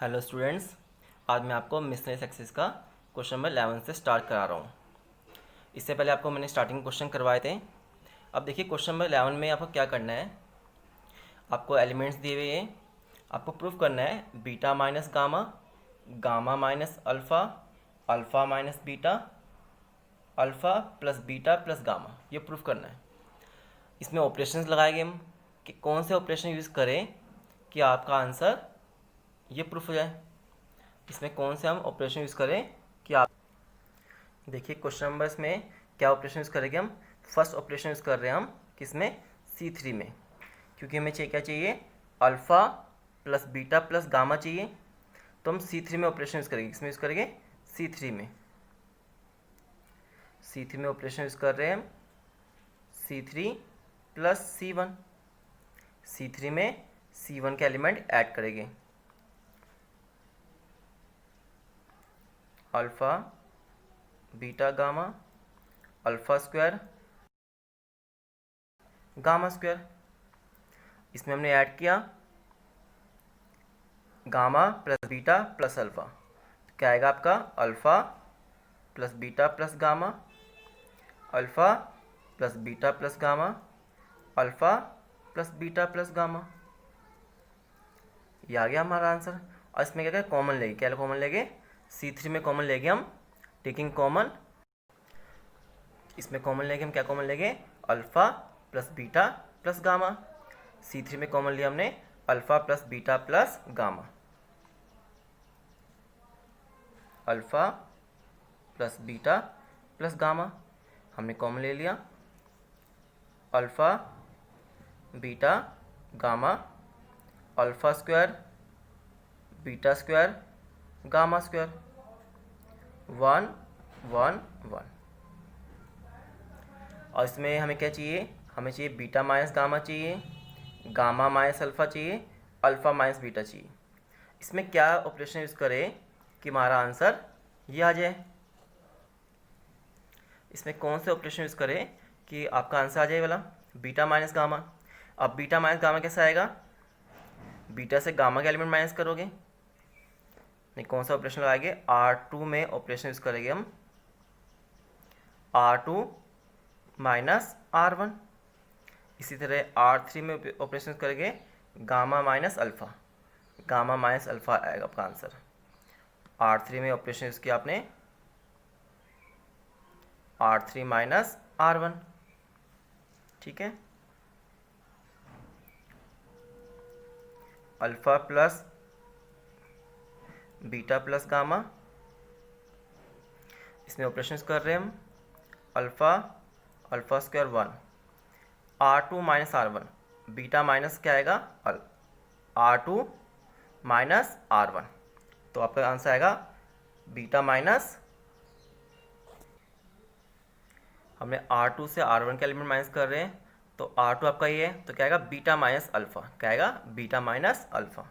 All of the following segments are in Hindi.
हेलो स्टूडेंट्स, आज मैं आपको मिसलेनियस एक्सिस का क्वेश्चन नंबर 11 से स्टार्ट करा रहा हूँ। इससे पहले आपको मैंने स्टार्टिंग क्वेश्चन करवाए थे। अब देखिए क्वेश्चन नंबर 11 में आपको क्या करना है। आपको एलिमेंट्स दिए हुए हैं, आपको प्रूफ करना है beta minus gamma, gamma minus alpha, alpha minus beta, alpha plus beta plus gamma, ये प्रूफ करना है। इसमें ऑपरेशंस लगाएंगे हम कि कौन से ऑपरेशन यूज़ करें कि आपका आंसर ये प्रूफ हो जाए। इसमें कौन से हम ऑपरेशन यूज़ करें कि आप देखिए क्वेश्चन नंबर में क्या ऑपरेशन यूज़ करेंगे हम। फर्स्ट ऑपरेशन यूज़ कर रहे हैं हम किसमें, C3 में, क्योंकि हमें चाहिए क्या चाहिए, alpha plus beta plus gamma चाहिए। तो हम C3 में ऑपरेशन यूज़ करेंगे, किसमें यूज़ करेंगे, C3 में। C3 में ऑपरेशन यूज़ कर रहे हैं हम C3 प्लस C1। C3 में C1 के एलिमेंट ऐड करेंगे, alpha beta gamma, alpha square gamma square. इसमें हमने ऐड किया gamma plus beta plus alpha, तो क्या आएगा आपका alpha plus beta plus gamma, alpha plus beta plus gamma, alpha plus beta plus gamma. ये आ गया हमारा आंसर। और इसमें क्या कॉमन लेंगे, क्या कॉमन लेंगे, C3 में कॉमन लेंगे हम, टेकिंग कॉमन। इसमें कॉमन लेंगे हम, क्या कॉमन लेंगे, alpha plus beta plus gamma. C3 में कॉमन लिया हमने alpha plus beta plus gamma, alpha plus beta plus gamma हमने कॉमन ले लिया, alpha beta gamma, alpha square beta square gamma square, 1 1 1। और इसमें हमें क्या चाहिए, हमें चाहिए बीटा माइनस गामा चाहिए, गामा माइनस अल्फ़ा चाहिए, अल्फ़ा माइनस बीटा चाहिए। इसमें क्या ऑपरेशन यूज़ करें कि हमारा आंसर ये आ जाए। इसमें कौन से ऑपरेशन यूज़ करें कि आपका आंसर आ जाए वाला, बीटा माइनस गामा। अब बीटा माइनस गामा कैसे आएगा, बीटा से गामा के एलिमेंट माइनस करोगे, नहीं कौन सा ऑपरेशन लगाएंगे, R2 में ऑपरेशन यूज़ करेंगे हम, R2 माइनस R1। इसी तरह R3 में ऑपरेशन करेंगे gamma minus alpha, gamma minus alpha आएगा आपका आंसर। R3 में ऑपरेशन यूज़ किया आपने R3 माइनस R1, ठीक है। Alpha plus beta plus gamma, इसमें ऑपरेशन कर रहे हैं हम alpha alpha square 1, R2 minus R1, beta minus क्या आएगा R2 माइनस R1, तो आपका आंसर आएगा बीटा माइनस, हमने R2 से R1 के एलिमेंट माइनस कर रहे हैं, तो R2 आपका ये है, तो क्या आएगा बीटा माइनस अल्फ़ा, क्या आएगा beta minus alpha,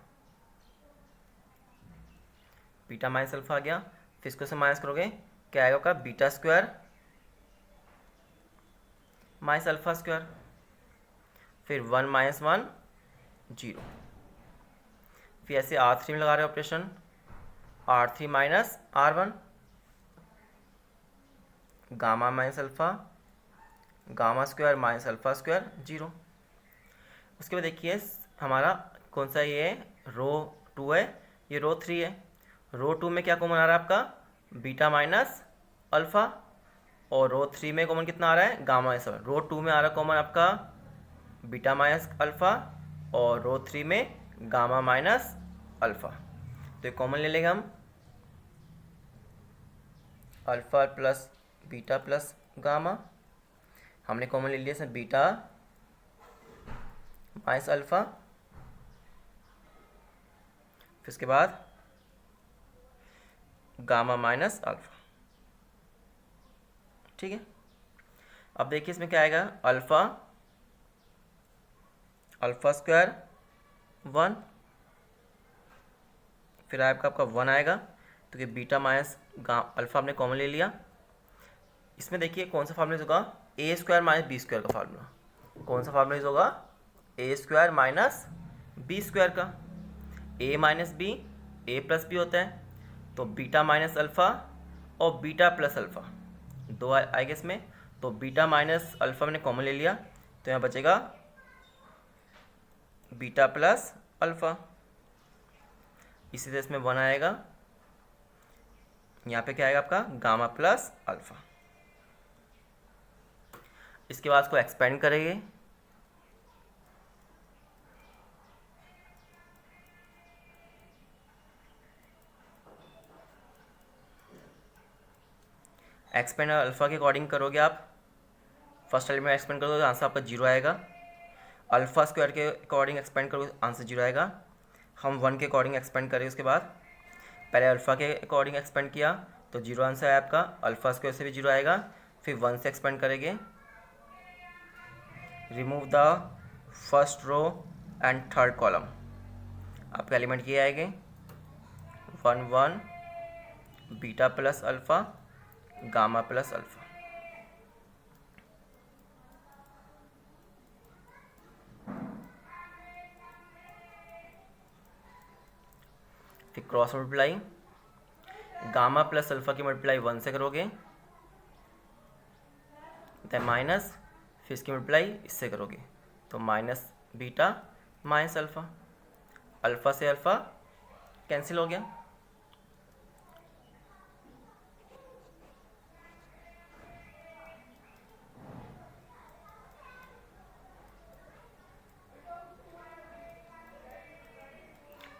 beta minus alpha आ गया। फिर इसको से माइनस करोगे, क्या आएगा आपका beta square minus alpha square, फिर 1 माइनस 1 0। फिर ऐसे R3 में लगा रहे हैं operation, R3 minus R1, gamma minus alpha, gamma square minus alpha square 0। उसके बाद देखिए हमारा कौन सा ये है, रो 2 है, ये रो 3 है। रो 2 में क्या कॉमन आ रहा है आपका, बीटा माइनस अल्फ़ा, और रो 3 में कॉमन कितना आ रहा है, गामा माइनस अल्फ़ा। रो 2 में आ रहा है कॉमन आपका बीटा माइनस अल्फ़ा, और रो 3 में गामा माइनस अल्फ़ा, तो ये कॉमन ले लेंगे हम, alpha plus beta plus gamma, हमने कॉमन ले लिया इसमें बीटा माइनस अल्फ़ा, फिर उसके बाद गामा माइनस अल्फ़ा, ठीक है। अब देखिए इसमें क्या आएगा, अल्फ़ा अल्फ़ा स्क्वायर 1, फिर आपका 1 आएगा, तो कि बीटा माइनस अल्फ़ा हमने कॉमन ले लिया। इसमें देखिए कौन सा फार्मूला होगा, ए स्क्वायर माइनस बी स्क्वायर का फार्मूला, कौन सा फार्मूला होगा, ए स्क्वायर माइनस बी स्क्वायर का, ए माइनस बी, ए प्लस बी होता है, तो बीटा माइनस अल्फ़ा और बीटा प्लस अल्फ़ा दो आएगा इसमें, तो बीटा माइनस अल्फ़ा मैंने कॉमन ले लिया, तो यहाँ बचेगा बीटा प्लस अल्फ़ा। इसी तरह इसमें 1 आएगा, यहाँ पे क्या आएगा आपका गामा प्लस अल्फ़ा। इसके बाद इसको एक्सपेंड करेंगे, एक्सपेंड अल्फ़ा के अकॉर्डिंग करोगे आप, फर्स्ट एलिमेंट एक्सपेंड करोगे तो आंसर आपका 0 आएगा। अल्फ़ा स्क्वायर के अकॉर्डिंग एक्सपेंड करोगे आंसर 0 आएगा। हम 1 के अकॉर्डिंग एक्सपेंड करें, उसके बाद पहले अल्फ़ा के अकॉर्डिंग एक्सपेंड किया तो 0 आंसर है आपका, अल्फ़ा स्क्वायर से भी 0 आएगा। फिर 1 से एक्सपेंड करेंगे, remove the first row and third column, आपके एलिमेंट ये आएंगे 1 1 beta plus alpha gamma plus alpha. फिर cross multiply, gamma plus alpha की मल्टीप्लाई 1 से करोगे, तो माइनस, फिर इसकी मल्टीप्लाई इससे करोगे तो minus beta minus alpha, alpha से अल्फ़ा कैंसिल हो गया।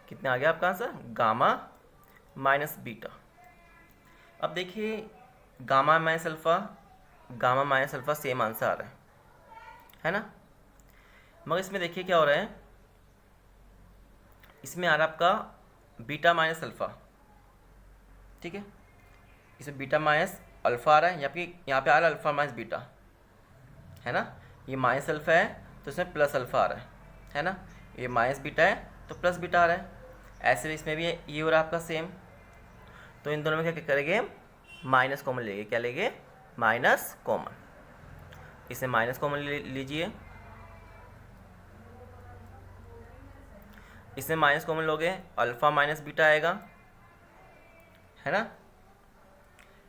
कितना आ गया आपका आंसर, गामा माइनस बीटा। अब देखिए gamma minus alpha same answer आ रहा है ना, मगर इसमें देखिए क्या हो रहा है, इसमें आ रहा है आपका बीटा माइनस अल्फ़ा, ठीक है, इसमें बीटा माइनस अल्फ़ा आ रहा है, यहाँ पे आ रहा है अल्फ़ा माइनस बीटा, है ना, ये माइनस अल्फ़ा है तो इसमें प्लस अल्फ़ा आ रहा है ना, ये माइनस बीटा है तो प्लस बीटा आ रहा है। ऐसे इसमें भी ये हो रहा है आपका सेम, तो इन दोनों में क्या करेंगे, माइनस कॉमन लेंगे, क्या लेंगे, माइनस कॉमन। इसे माइनस कॉमन लीजिए, इसमें माइनस कॉमन लोगे अल्फ़ा माइनस बीटा आएगा, है ना,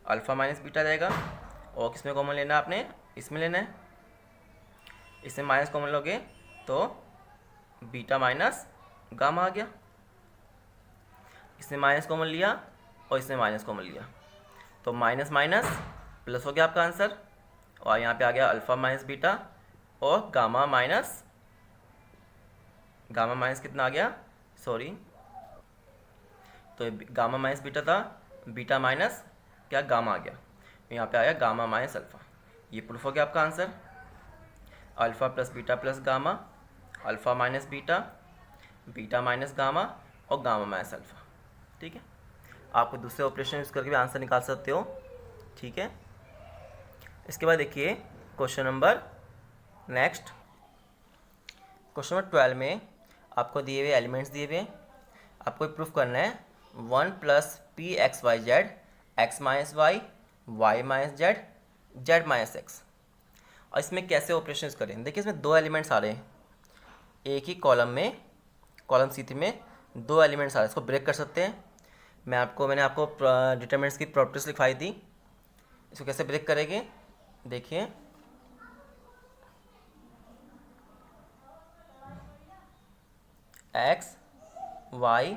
अल्फ़ा माइनस बीटा जाएगा। और किसमें कॉमन लेना है आपने, इसमें लेना है, इसमें माइनस कॉमन लोगे तो बीटा माइनस गामा आ गया। इसने माइनस कॉमन लिया और इसने माइनस कॉमन लिया, तो माइनस माइनस प्लस हो गया आपका आंसर, और यहाँ पे आ गया अल्फ़ा माइनस बीटा और गामा माइनस कितना आ गया, सॉरी, तो गामा माइनस बीटा था, बीटा माइनस क्या गामा आ गया, तो यहाँ पे आया गामा माइनस अल्फ़ा। ये प्रूफ हो गया आपका answer, alpha plus gamma, alpha minus beta, beta minus gamma और गामा माइनस अल्फ़ा। ठीक है, आपको दूसरे ऑपरेशन यूज़ करके भी आंसर निकाल सकते हो। ठीक है, इसके बाद देखिए question number next, question number 12 में आपको दिए हुए एलिमेंट्स दिए हुए, आपको प्रूफ करना है 1 plus p x y z, x minus y, y minus z, z minus x. और इसमें कैसे ऑपरेशन करें, देखिए इसमें दो एलिमेंट्स आ रहे हैं, एक ही कॉलम में, कॉलम C3 में दो एलिमेंट्स आ रहे हैं, इसको ब्रेक कर सकते हैं। मैंने आपको डिटरमिनेंट्स की प्रॉपर्टीज लिखवाई थी, इसको कैसे ब्रेक करेंगे, देखिए x y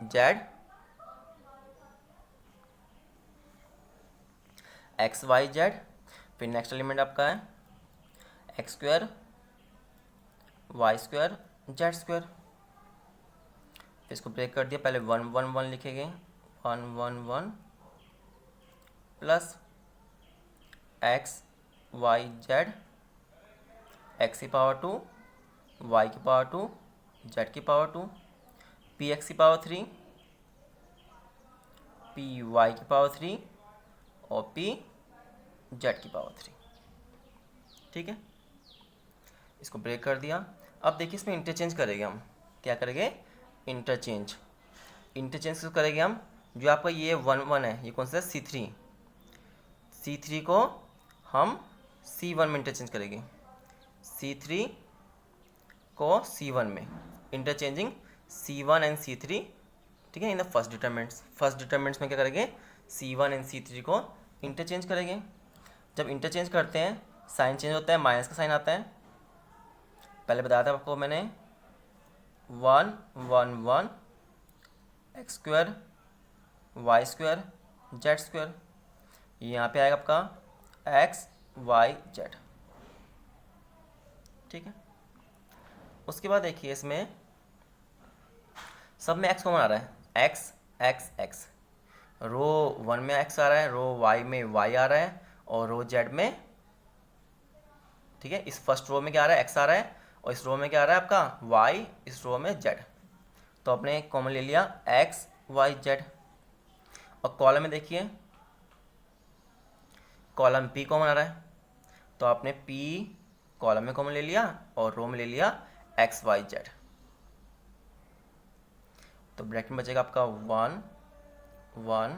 z, x y z, फिर नेक्स्ट एलिमेंट आपका है x square y square z square. फिर इसको ब्रेक कर दिया, पहले 1 1 1 लिखेंगे, 1 1 1 plus x y z, x की पावर 2, वाई की पावर 2, जेड की पावर 2, पी एक्स की पावर 3, पी वाई की पावर 3 और पी जेड की पावर 3। ठीक है, इसको ब्रेक कर दिया। अब देखिए इसमें इंटरचेंज करेंगे हम, क्या करेंगे, इंटरचेंज क्यों करेंगे हम, जो आपका ये 1 1 है, ये कौन सा है, C3 को हम C1 में इंटरचेंज करेंगे, C3 को C1 में, इंटरचेंजिंग C1 एंड C3। ठीक है, इन द फर्स्ट डिटरमिनेंट्स में क्या करेंगे, C1 एंड C3 को इंटरचेंज करेंगे। जब इंटरचेंज करते हैं साइन चेंज होता है, माइनस का साइन आता है। पहले बताया था आपको मैंने 1 1 1 x square y square z square, यहाँ पे आएगा आपका एक्स वाई जेड। ठीक है, उसके बाद देखिए इसमें सब में एक्स कॉमन आ रहा है, एक्स एक्स एक्स। रो 1 में एक्स आ रहा है, रो वाई में वाई आ रहा है, और रो जेड में, ठीक है, इस फर्स्ट रो में क्या आ रहा है, एक्स आ रहा है, और इस रो में क्या आ रहा है आपका वाई, इस रो में जेड। तो आपने कॉमन ले लिया एक्स वाई जेड। और कॉलम में देखिए कॉलम पी कॉमन आ रहा है, तो आपने पी कॉलम में कॉमन ले लिया और रो में ले लिया एक्स वाई जेड। तो ब्रैकेट में बचेगा आपका 1 1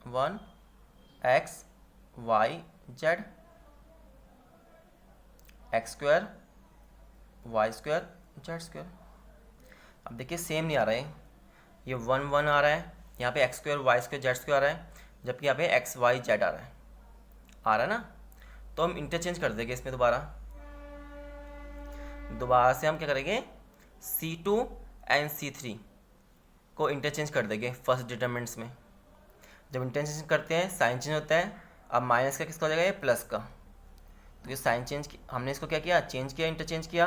1 x y z, x square y square z square. अब देखिए सेम नहीं आ रहा है, ये 1 1 आ रहा है, यहाँ पे x square y square z square आ रहा है, जबकि यहाँ पे एक्स वाई जेड आ रहा है ना। तो हम इंटरचेंज कर देंगे इसमें दोबारा से हम क्या करेंगे, C2 एंड C3 को इंटरचेंज कर देंगे फर्स्ट डिटरमिनेंट्स में। जब इंटरचेंज करते हैं साइन चेंज होता है, अब माइनस का किसका हो जाएगा, ये प्लस का। तो ये साइन चेंज हमने इसको क्या किया, चेंज किया, इंटरचेंज किया।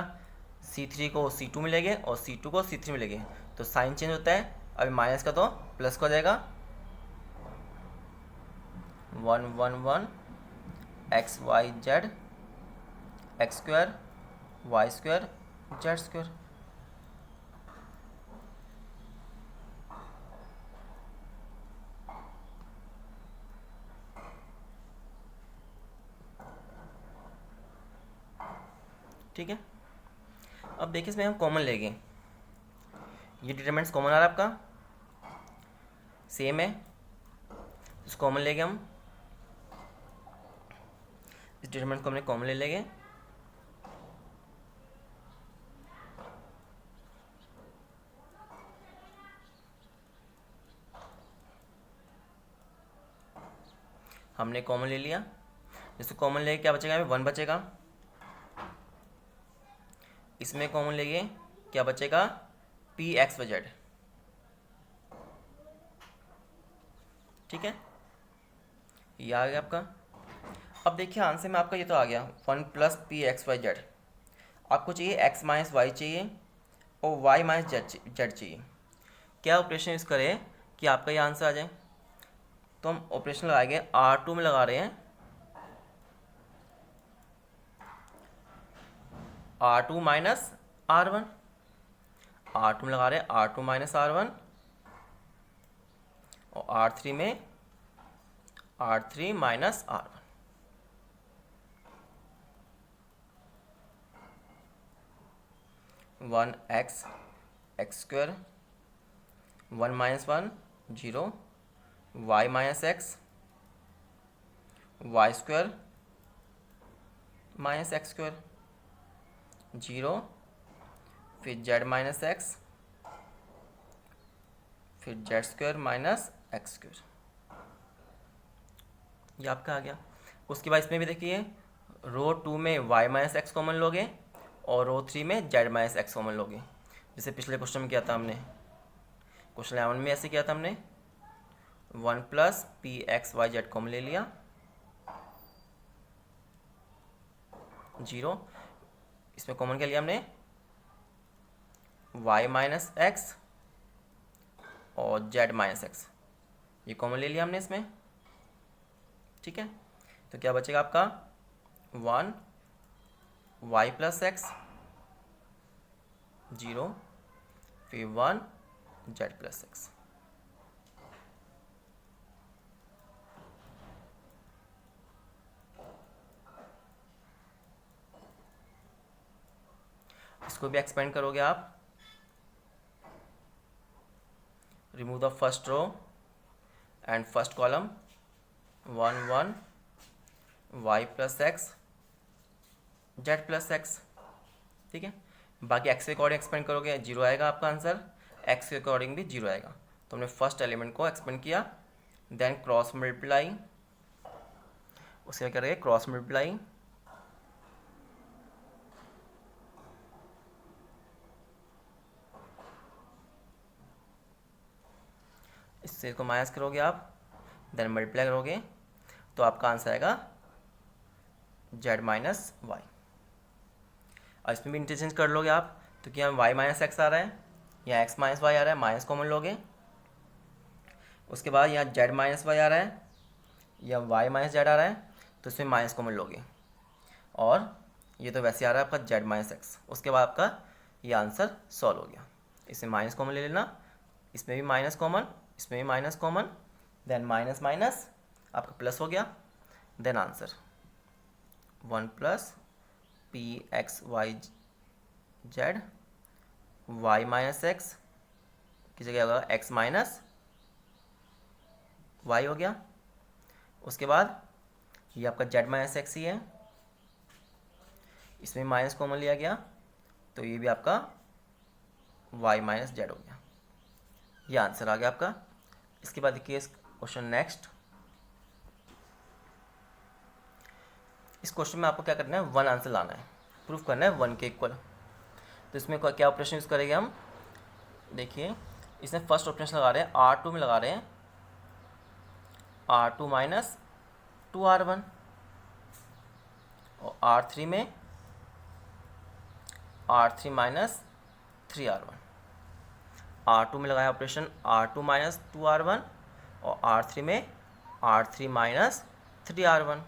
C3 को C2 में लेंगे और C2 को C3 में लेंगे, तो साइन चेंज होता है। अभी माइनस का तो प्लस का हो जाएगा, 1 1 1 x y z, x square y square z square. ठीक है, अब देखिए इसमें हम कॉमन लेंगे, ये डिटरमिनेंट्स कॉमन आ रहा है आपका, सेम है, इस कॉमन लेंगे हम, इस डिटरमिनेंट को हमने कॉमन ले लेंगे। हमने कॉमन ले लिया, इसको कॉमन लेके क्या बचेगा, हमें 1 बचेगा। इसमें कॉमन लेंगे क्या बचेगा, पी एक्स वाई जेड। ठीक है, ये आ गया आपका। अब देखिए आंसर में आपका ये तो आ गया 1 plus p x y z. आपको चाहिए एक्स माइनस वाई चाहिए और वाई माइनस जेड चाहिए। क्या ऑपरेशन यूज़ करें कि आपका ये आंसर आ जाए, तो हम ऑपरेशन लगाएंगे R2 में लगा रहे हैं, R2 माइनस R1, R2 में लगा रहे हैं R2 माइनस R1, और R3 में R3 minus R1। One x x square, 1 minus 1 0, y minus x y square minus x square 0, फिर जेड माइनस एक्स, फिर z square minus x square. ये आपका आ गया। उसके बाद इसमें भी देखिए रो 2 में वाई माइनस एक्स कॉमन लोगे और रो 3 में जेड माइनस एक्स कॉमन लोगे, जैसे पिछले क्वेश्चन में किया था हमने, क्वेश्चन 11 में ऐसे किया था हमने। 1 plus p x y z common ले लिया, 0, इसमें कॉमन क्या लिया हमने, y माइनस एक्स और z माइनस एक्स, ये कॉमन ले लिया हमने इसमें। ठीक है, तो क्या बचेगा आपका 1 y प्लस एक्स 0, फिर 1 z प्लस एक्स। इसको भी एक्सपेंड करोगे आप, remove the first row and first column, 1 1 y plus x z plus x. ठीक है, बाकी x के अकॉर्डिंग एक्सपेंड करोगे 0 आएगा आपका आंसर, x के अकॉर्डिंग भी 0 आएगा। तो हमने फर्स्ट एलिमेंट को एक्सपेंड किया, देन क्रॉस मल्टीप्लाई, उसके बाद करेंगे क्रॉस मल्टीप्लाई, इससे को माइनस करोगे आप, देन मल्टीप्लाई करोगे, तो आपका आंसर आएगा z माइनस वाई। और इसमें भी इंटरचेंज कर लोगे आप, तो क्या y माइनस एक्स आ रहा है या x माइनस वाई आ रहा है, माइनस कॉमन लोगे। उसके बाद यहाँ z माइनस वाई आ रहा है या y माइनस जेड आ रहा है, तो इसमें माइनस कॉमन लोगे। और ये तो वैसे आ रहा है आपका z माइनस एक्स। उसके बाद आपका ये आंसर सॉल्व हो गया। इसमें माइनस कॉमन ले लेना, इसमें भी माइनस कॉमन, इसमें भी minus common, then minus minus आपका प्लस हो गया, then answer 1 plus p x y z, y minus x की जगह होगा एक्स माइनस वाई हो गया। उसके बाद ये आपका जेड माइनस एक्स ही है, इसमें माइनस कॉमन लिया गया, तो ये भी आपका वाई माइनस जेड हो गया। ये आंसर आ गया आपका। इसके बाद देखिए क्वेश्चन नेक्स्ट। इस क्वेश्चन में आपको क्या करना है, वन आंसर लाना है, प्रूफ करना है वन के इक्वल। तो इसमें क्या ऑपरेशन यूज़ करेंगे हम, देखिए इसमें फर्स्ट ऑपरेशन लगा रहे हैं, R2 में लगा रहे हैं R2 माइनस 2R1, और R3 में R3 माइनस 3R1। R2 में लगाया ऑपरेशन R2 माइनस 2R1 और R3 में R3 minus 3R1।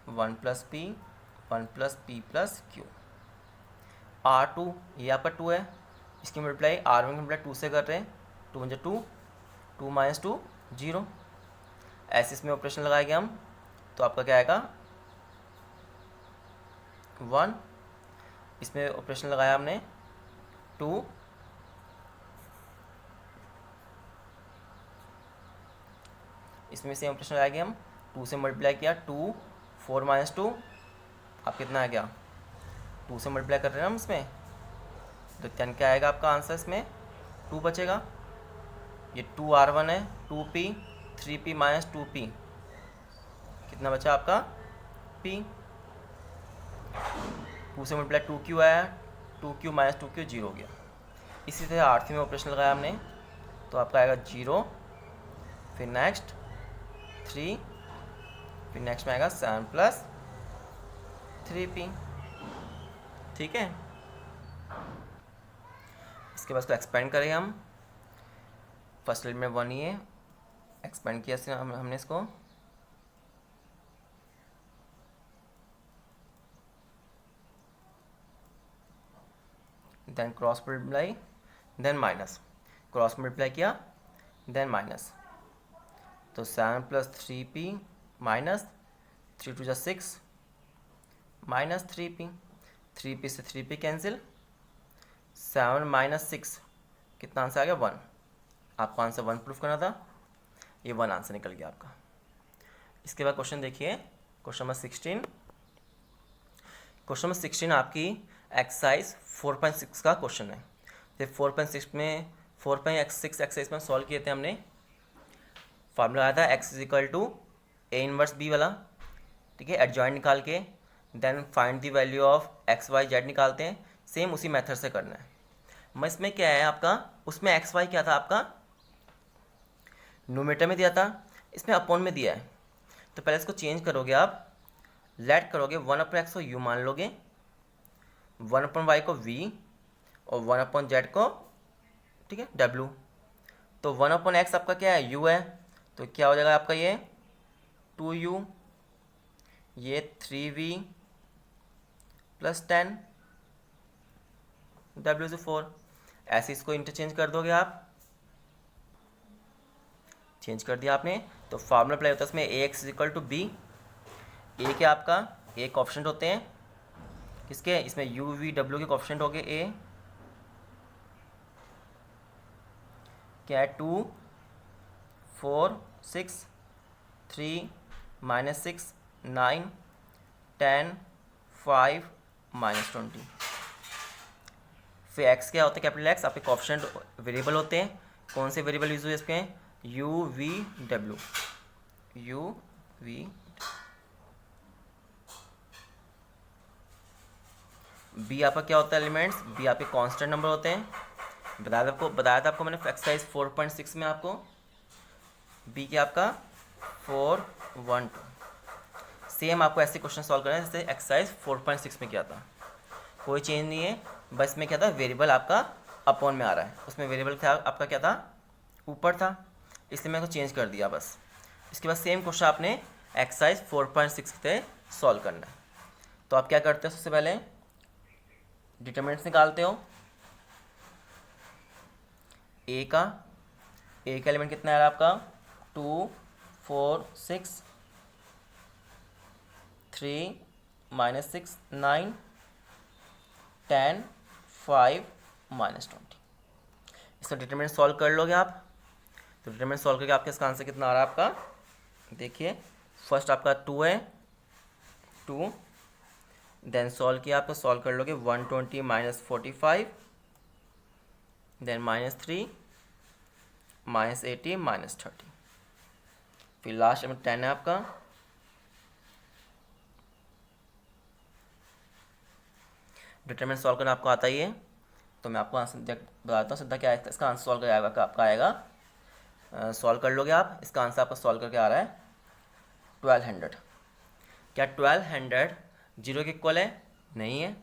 1 plus P, 1 plus P plus Q. R2 ये आपका 2 है, इसकी मल्टीप्लाई R1 की मल्टीप्लाई 2 से कर रहे हैं, 2 × 2, 2 माइनस 2 0। ऐसे इसमें ऑपरेशन लगाएंगे हम, तो आपका क्या आएगा 1। इसमें ऑपरेशन लगाया हमने 2, इसमें सेम ऑपरेशन लगाएंगे हम, 2 से मल्टीप्लाई किया 2, 4 माइनस 2 आप कितना आ गया 2 से मल्टीप्लाई कर रहे हैं हम इसमें, तो क्या आएगा आपका आंसर, इसमें 2 बचेगा। ये 2R1 है, 2p, 3p माइनस 2p, कितना बचा आपका p। 2 से मल्टीप्लाई 2q आया, 2q माइनस 2q 0 हो गया। इसी तरह R3 में ऑपरेशन लगाया हमने, तो आपका आएगा 0, फिर नेक्स्ट 3, फिर नेक्स्ट में आएगा 7 प्लस 3p। ठीक है, इसके बाद इसको एक्सपेंड करेंगे हम। फर्स्ट एलिमेंट 1 ही है, एक्सपेंड किया हमने इसको, then cross multiply, then minus, cross multiply किया देन माइनस, तो 7 plus 3p minus 3 2 6 minus 3p, 3p से 3p कैंसिल, 7 माइनस 6 कितना आंसर आ गया 1। आपको आंसर 1 प्रूफ करना था, ये 1 आंसर निकल गया आपका। इसके बाद क्वेश्चन देखिए, क्वेश्चन नंबर 16। क्वेश्चन नंबर 16 आपकी एक्सरसाइज 4.6 का क्वेश्चन है। तो 4.6 में 4.6 एक्सरसाइज में सॉल्व किए थे हमने। फार्मूला आया था x equal to A inverse B वाला, ठीक है, एडजॉइंट निकाल के then find the value of x y z निकालते हैं। सेम उसी मेथड से करना है। मैं इसमें क्या है आपका, उसमें एक्स वाई क्या था आपका न्यूमरेटर में दिया था, इसमें अपॉन में दिया है। तो पहले इसको चेंज करोगे आप, लेट करोगे 1/x को u मान लोगे, 1/y को v और 1/z को, ठीक है, w। तो 1/x आपका क्या है u है, तो क्या हो जाएगा आपका ये 2u, ये 3v प्लस 10, w से 4। ऐसे इसको इंटरचेंज कर दोगे आप, चेंज कर दिया आपने, तो फार्मूला अप्लाई होता है इसमें ax इक्वल टू बी। ए क्या आपका ए कोएफिशिएंट होते हैं किसके, इसमें u v w के कोएफिशिएंट हो गए ए, क्या है 2 4 6 3 -6 9 10 5 -20। फिर एक्स क्या होता है, कैपिटल एक्स आपके कोएफिशिएंट वेरिएबल होते हैं। कौन से वेरिएबल यूज हुए इसके, यू वी डब्ल्यू, यू वी बी आपका क्या होता है एलिमेंट्स, बी आपके कांस्टेंट नंबर होते हैं। बताया था आपको मैंने एक्सरसाइज 4.6 में आपको बी क्या आपका 412। सेम आपको ऐसे क्वेश्चन सॉल्व करना है जैसे एक्सरसाइज 4.6 में किया था, कोई चेंज नहीं है। बस में क्या था, वेरिएबल आपका अपॉन में आ रहा है, उसमें वेरिएबल था आपका क्या था, ऊपर था, इसलिए मैं उसको चेंज कर दिया बस। इसके बाद सेम क्वेश्चन आपने एक्सरसाइज 4.6 पे सॉल्व करना है। तो आप क्या करते हो, सबसे पहले डिटरमिनेंट्स निकालते हो। ए का एलिमेंट कितना है आपका 2 4 6 3 -6 9 10 5 -20। इसका डिटरमिनेंट सॉल्व कर लोगे आप। तो डिटरमिनेंट सॉल्व करके आपके इसका आंसर कितना आ रहा है आपका, देखिए फर्स्ट आपका 2 है, 2 देन सॉल्व किया आपको, सॉल्व कर लोगे 120 -45 देन -3 -80 -30, फिर लास्ट में 10 है आपका। डिटरमिनेंट सॉल्व करना आपको आता ही है, तो मैं आपको आंसर बताता हूँ सीधा क्या है इसका आंसर सॉल्व कर आएगा आपका आएगा। सॉल्व कर लोगे आप, इसका आंसर आपका सॉल्व करके आ रहा है 1200। क्या 1200 जीरो के इक्वल है, नहीं है।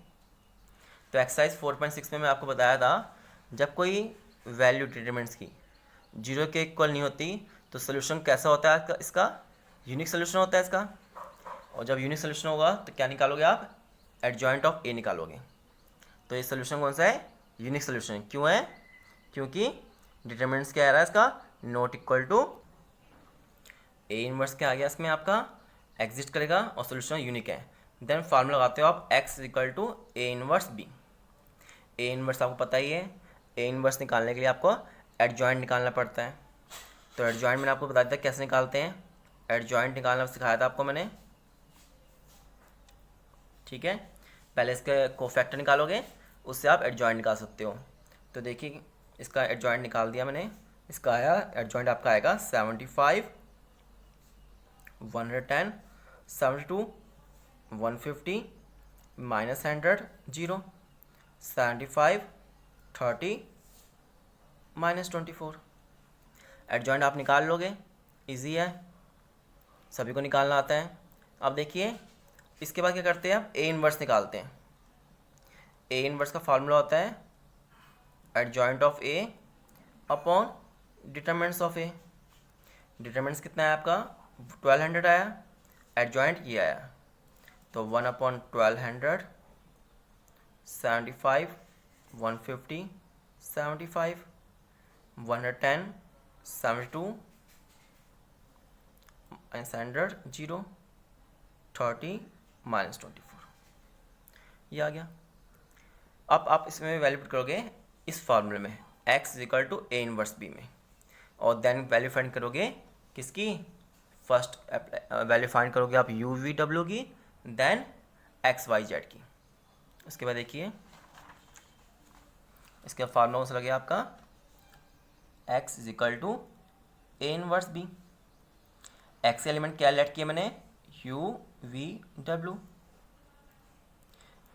तो एक्सरसाइज 4.6 में मैं आपको बताया था जब कोई वैल्यू डिटरमिनेंट्स की जीरो के इक्वल नहीं होती तो सोल्यूशन कैसा होता है इसका यूनिक सोल्यूशन होता है इसका। और जब यूनिक सोल्यूशन होगा तो क्या निकालोगे आप, एडजॉइंट ऑफ ए निकालोगे। तो ये सोल्यूशन कौन सा है, यूनिक सोल्यूशन। क्यों है, क्योंकि डिटरमिनेंट्स क्या आ रहा है इसका, not equal to A inverse क्या आ गया इसमें आपका, एग्जिस्ट करेगा और सोल्यूशन यूनिक है। देन फार्मूला लगाते हो आप x equal to A inverse B. A inverse आपको पता ही है, ए इनवर्स निकालने के लिए आपको एडजॉइंट निकालना पड़ता है। तो एडजॉइंट मैंने आपको बता दिया कैसे निकालते हैं, एडजॉइंट निकालना सिखाया था आपको मैंने, ठीक है। पहले इसके कोफैक्टर निकालोगे, उससे आप एडजॉइंट निकाल सकते हो। तो देखिए इसका एडजॉइंट निकाल दिया मैंने, इसका आया एडजॉइंट आपका आएगा 75 110 72 150 -100 0 75 30 -24। एडजॉइंट आप निकाल लोगे, इजी है, सभी को निकालना आता है। अब देखिए इसके बाद क्या करते हैं, आप ए इनवर्स निकालते हैं। ए इनवर्स का फार्मूला होता है adjoint of A upon determinants of A. Determinants कितना है आपका 1200 आया, एडजॉइंट ये आया, तो 1/1200 75 150 75 110 72 -100 0 30 -24, ये आ गया। अब आप इसमें वैल्यू पुट करोगे इस फार्मूले में x equal to A inverse B में, और देन वैल्यू फाइंड करोगे किसकी, फर्स्ट वैल्यू फाइंड करोगे आप यू वी डब्ल्यू की, देन एक्स वाई जेड की। उसके बाद देखिए इसका फार्मूला कौन सा लगे आपका, x is equal to A inverse B. X element क्या लेट किया मैंने, यू वी डब्ल्यू।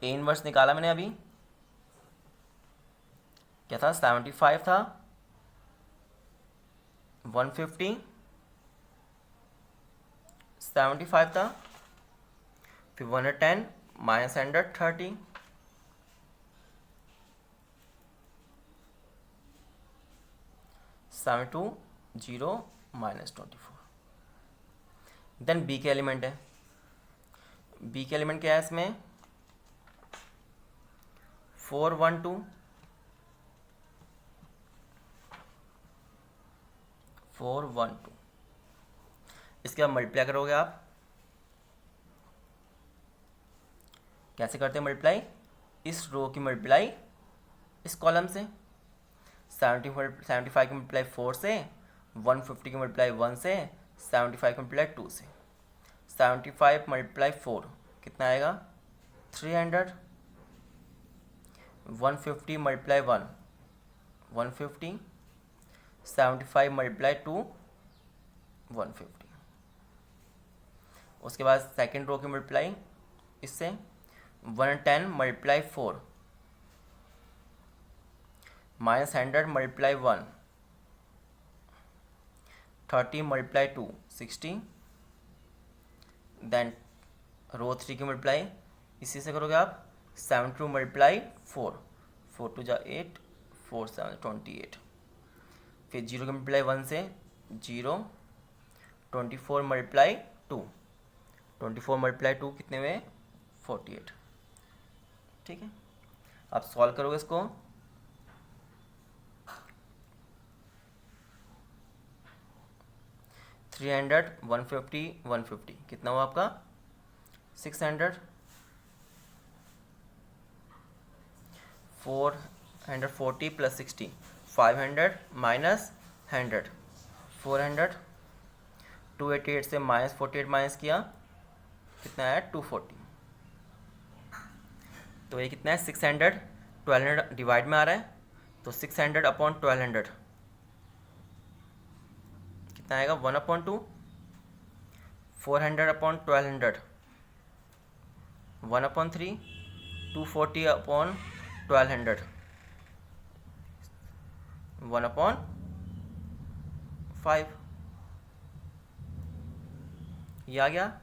ए इनवर्स निकाला मैंने अभी, क्या था 75 था 150 75 था, फिर 110 -100 30 72 0 -24। देन बी के एलिमेंट है, बी के एलिमेंट क्या है इसमें 412 412। इसके बाद मल्टीप्लाई करोगे आप, कैसे करते हैं मल्टीप्लाई, इस रो की मल्टीप्लाई इस कॉलम से, 75 की मल्टीप्लाई 4 से, 150 की मल्टीप्लाई 1 से, 75 की मल्टीप्लाई 2 से। 75 × 4 कितना आएगा 300, 150 मल्टीप्लाई 1 150, 75 मल्टीप्लाई 2 150। उसके बाद सेकेंड रो की मल्टीप्लाई इससे 110 multiply 4 minus 100 multiply 1 30 multiply 2 60। Then row 3 की मल्टीप्लाई इसी से करोगे आप 72 मल्टीप्लाई 4 4 2 जा 8 4 7 28। फिर जीरो की मल्टीप्लाई 1 से 0 24 मल्टीप्लाई 2 24 मल्टीप्लाई 2 कितने हुए 48। ठीक है, आप सॉल्व करोगे इसको। थ्री 150 150 कितना हुआ आपका 600। 440 प्लस 60 500 माइनस 100 400। 288 से माइनस 48 माइनस किया कितना है 240। तो ये कितना है 600 1200 डिवाइड में आ रहा है तो 600 अपॉन 1200 कितना आएगा 1/2। 400 अपॉन 1200 1/3। 240 अपॉन 1200 1/5। ये आ गया।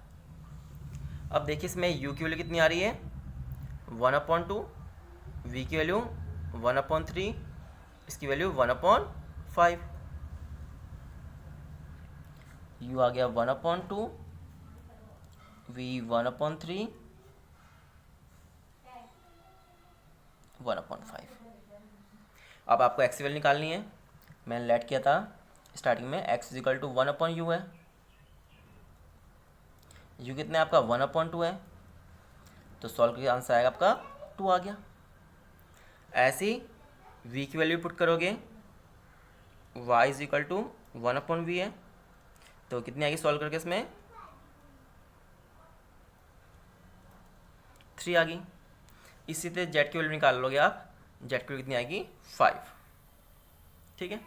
अब देखिए इसमें u की वैल्यू कितनी आ रही है 1/2, v की वैल्यू 1/3, इसकी वैल्यू 1/5। u आ गया 1/2, v 1/3 1/5। अब आपको x की वैल्यू निकालनी है। मैंने लेट किया था स्टार्टिंग में x इजिकल टू 1/u है। u कितना है आपका 1/2 है तो सॉल्व करके आंसर आएगा आपका 2 आ गया। ऐसे ही v की वैल्यू पुट करोगे y इजिकल टू 1/v है तो कितनी आएगी सॉल्व करके इसमें 3 आ गई। इसी तरह z की वैल्यू निकाल लोगे आप, z की वैल्यू कितनी आएगी 5। ठीक है।